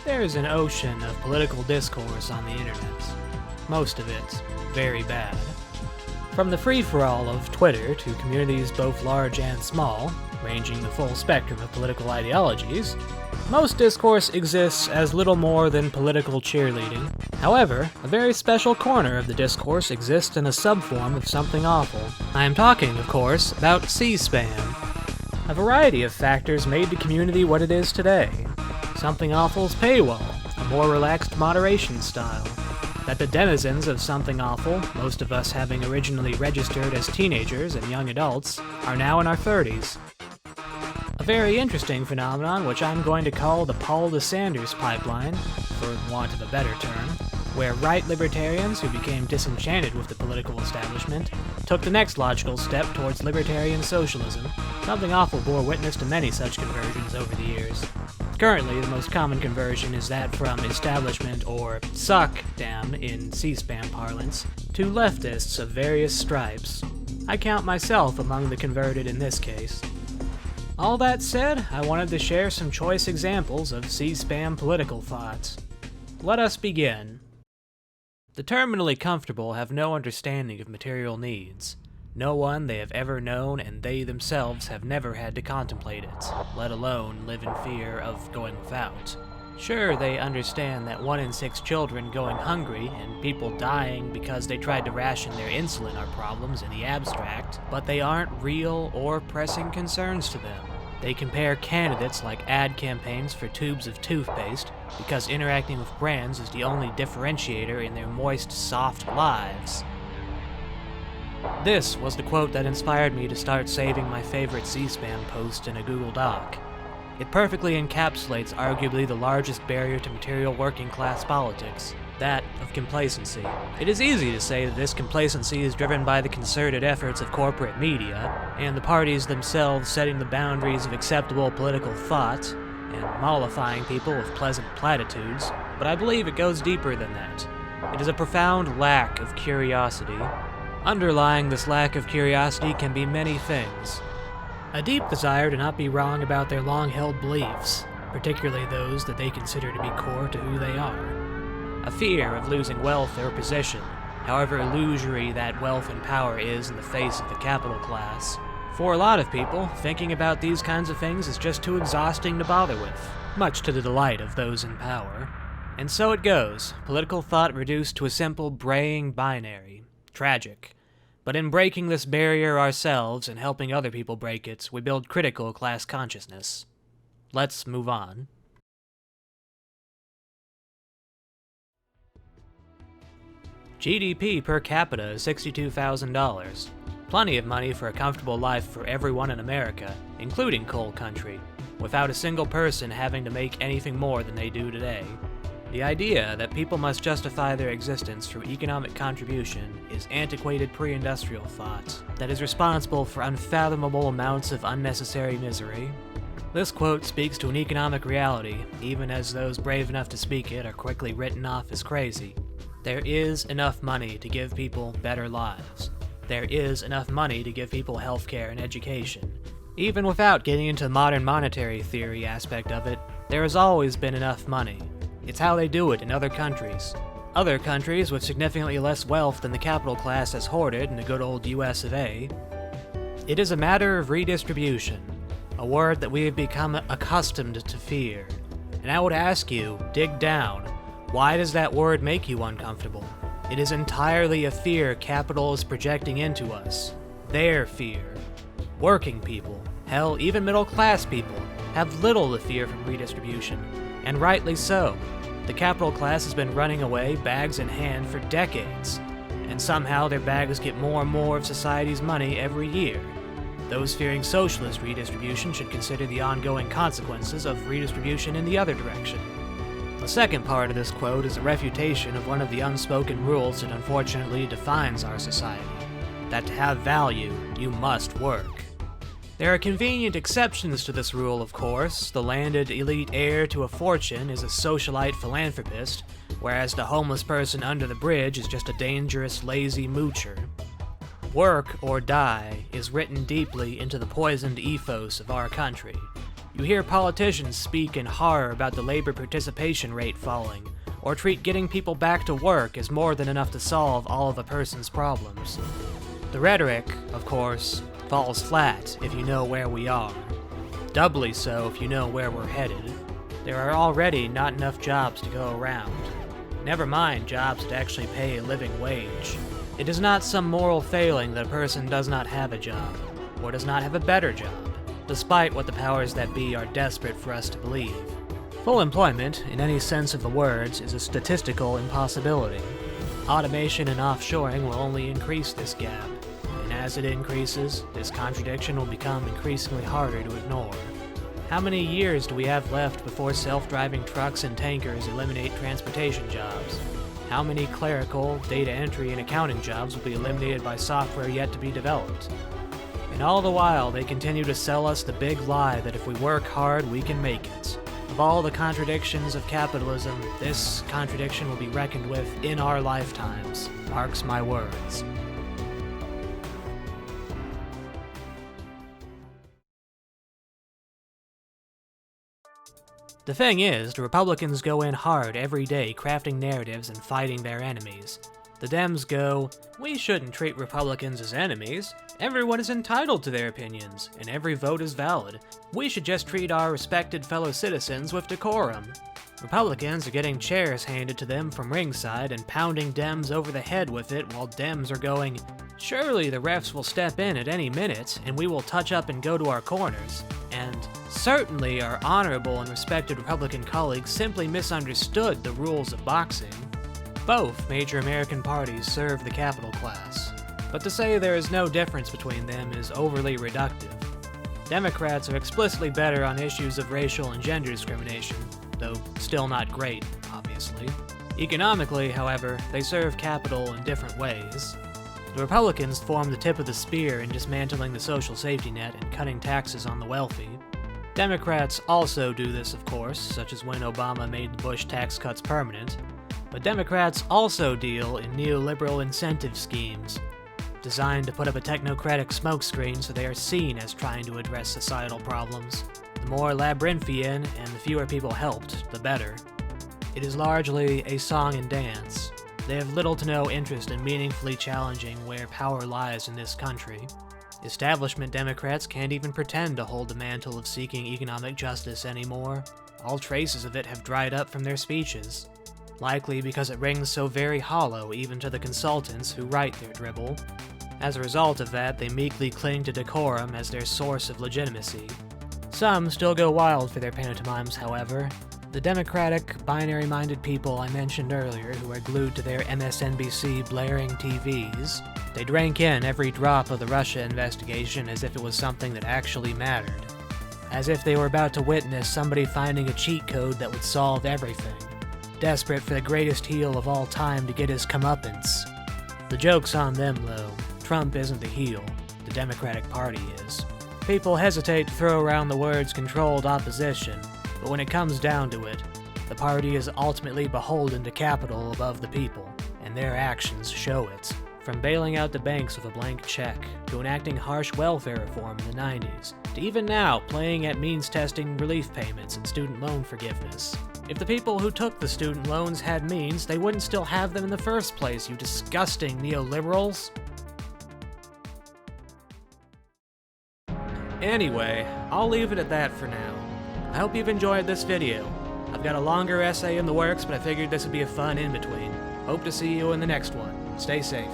There is an ocean of political discourse on the internet. Most of it very bad. From the free-for-all of Twitter to communities both large and small, ranging the full spectrum of political ideologies, most discourse exists as little more than political cheerleading. However, a very special corner of the discourse exists in a subform of something awful. I am talking, of course, about C-SPAN. A variety of factors made the community what it is today. Something Awful's paywall, a more relaxed moderation style. That the denizens of Something Awful, most of us having originally registered as teenagers and young adults, are now in our 30s. A very interesting phenomenon which I'm going to call the Paul to Sanders pipeline, for want of a better term, where right libertarians who became disenchanted with the political establishment took the next logical step towards libertarian socialism. Something Awful bore witness to many such conversions over the years. Currently, the most common conversion is that from establishment or suck-down in C-SPAN parlance to leftists of various stripes. I count myself among the converted in this case. All that said, I wanted to share some choice examples of C-SPAN political thoughts. Let us begin. The terminally comfortable have no understanding of material needs. No one they have ever known, and they themselves have never had to contemplate it, let alone live in fear of going without. Sure, they understand that 1 in 6 children going hungry and people dying because they tried to ration their insulin are problems in the abstract, but they aren't real or pressing concerns to them. They compare candidates like ad campaigns for tubes of toothpaste because interacting with brands is the only differentiator in their moist, soft lives. This was the quote that inspired me to start saving my favorite C-SPAN post in a Google Doc. It perfectly encapsulates arguably the largest barrier to material working class politics, that of complacency. It is easy to say that this complacency is driven by the concerted efforts of corporate media, and the parties themselves setting the boundaries of acceptable political thought, and mollifying people with pleasant platitudes, but I believe it goes deeper than that. It is a profound lack of curiosity. Underlying this lack of curiosity can be many things. A deep desire to not be wrong about their long-held beliefs, particularly those that they consider to be core to who they are. A fear of losing wealth or position, however illusory that wealth and power is in the face of the capital class. For a lot of people, thinking about these kinds of things is just too exhausting to bother with, much to the delight of those in power. And so it goes, political thought reduced to a simple braying binary. Tragic. But in breaking this barrier ourselves and helping other people break it, we build critical class consciousness. Let's move on. GDP per capita is $62,000. Plenty of money for a comfortable life for everyone in America, including coal country, without a single person having to make anything more than they do today. The idea that people must justify their existence through economic contribution is antiquated pre-industrial thought that is responsible for unfathomable amounts of unnecessary misery. This quote speaks to an economic reality, even as those brave enough to speak it are quickly written off as crazy. There is enough money to give people better lives. There is enough money to give people healthcare and education. Even without getting into the modern monetary theory aspect of it, there has always been enough money. It's how they do it in other countries. Other countries with significantly less wealth than the capital class has hoarded in the good old US of A. It is a matter of redistribution, a word that we have become accustomed to fear. And I would ask you, dig down, why does that word make you uncomfortable? It is entirely a fear capital is projecting into us. Their fear. Working people, hell, even middle-class people, have little to fear from redistribution, and rightly so. The capital class has been running away, bags in hand, for decades, and somehow their bags get more and more of society's money every year. Those fearing socialist redistribution should consider the ongoing consequences of redistribution in the other direction. The second part of this quote is a refutation of one of the unspoken rules that unfortunately defines our society, that to have value, you must work. There are convenient exceptions to this rule, of course. The landed elite heir to a fortune is a socialite philanthropist, whereas the homeless person under the bridge is just a dangerous, lazy moocher. Work or die is written deeply into the poisoned ethos of our country. You hear politicians speak in horror about the labor participation rate falling, or treat getting people back to work as more than enough to solve all of a person's problems. The rhetoric, of course, falls flat if you know where we are. Doubly so if you know where we're headed. There are already not enough jobs to go around. Never mind jobs that actually pay a living wage. It is not some moral failing that a person does not have a job, or does not have a better job, despite what the powers that be are desperate for us to believe. Full employment, in any sense of the words, is a statistical impossibility. Automation and offshoring will only increase this gap, and as it increases, this contradiction will become increasingly harder to ignore. How many years do we have left before self-driving trucks and tankers eliminate transportation jobs? How many clerical, data entry, and accounting jobs will be eliminated by software yet to be developed? And all the while, they continue to sell us the big lie that if we work hard, we can make it. Of all the contradictions of capitalism, this contradiction will be reckoned with in our lifetimes. Marks my words. The thing is, the Republicans go in hard every day crafting narratives and fighting their enemies. The Dems go, we shouldn't treat Republicans as enemies. Everyone is entitled to their opinions, and every vote is valid. We should just treat our respected fellow citizens with decorum. Republicans are getting chairs handed to them from ringside and pounding Dems over the head with it while Dems are going, surely the refs will step in at any minute and we will touch up and go to our corners. And certainly our honorable and respected Republican colleagues simply misunderstood the rules of boxing. Both major American parties serve the capital class, but to say there is no difference between them is overly reductive. Democrats are explicitly better on issues of racial and gender discrimination, though still not great, obviously. Economically, however, they serve capital in different ways. The Republicans form the tip of the spear in dismantling the social safety net and cutting taxes on the wealthy. Democrats also do this, of course, such as when Obama made the Bush tax cuts permanent, but Democrats also deal in neoliberal incentive schemes, designed to put up a technocratic smokescreen so they are seen as trying to address societal problems. The more labyrinthian and the fewer people helped, the better. It is largely a song and dance. They have little to no interest in meaningfully challenging where power lies in this country. Establishment Democrats can't even pretend to hold the mantle of seeking economic justice anymore. All traces of it have dried up from their speeches, likely because it rings so very hollow even to the consultants who write their dribble. As a result of that, they meekly cling to decorum as their source of legitimacy. Some still go wild for their pantomimes, however. The democratic, binary-minded people I mentioned earlier who are glued to their MSNBC blaring TVs, they drank in every drop of the Russia investigation as if it was something that actually mattered. As if they were about to witness somebody finding a cheat code that would solve everything. Desperate for the greatest heel of all time to get his comeuppance. The joke's on them, though. Trump isn't the heel. The Democratic Party is. People hesitate to throw around the words controlled opposition, but when it comes down to it, the party is ultimately beholden to capital above the people, and their actions show it. From bailing out the banks with a blank check, to enacting harsh welfare reform in the 90s, to even now playing at means-testing relief payments and student loan forgiveness. If the people who took the student loans had means, they wouldn't still have them in the first place, you disgusting neoliberals. Anyway, I'll leave it at that for now. I hope you've enjoyed this video. I've got a longer essay in the works, but I figured this would be a fun in-between. Hope to see you in the next one. Stay safe.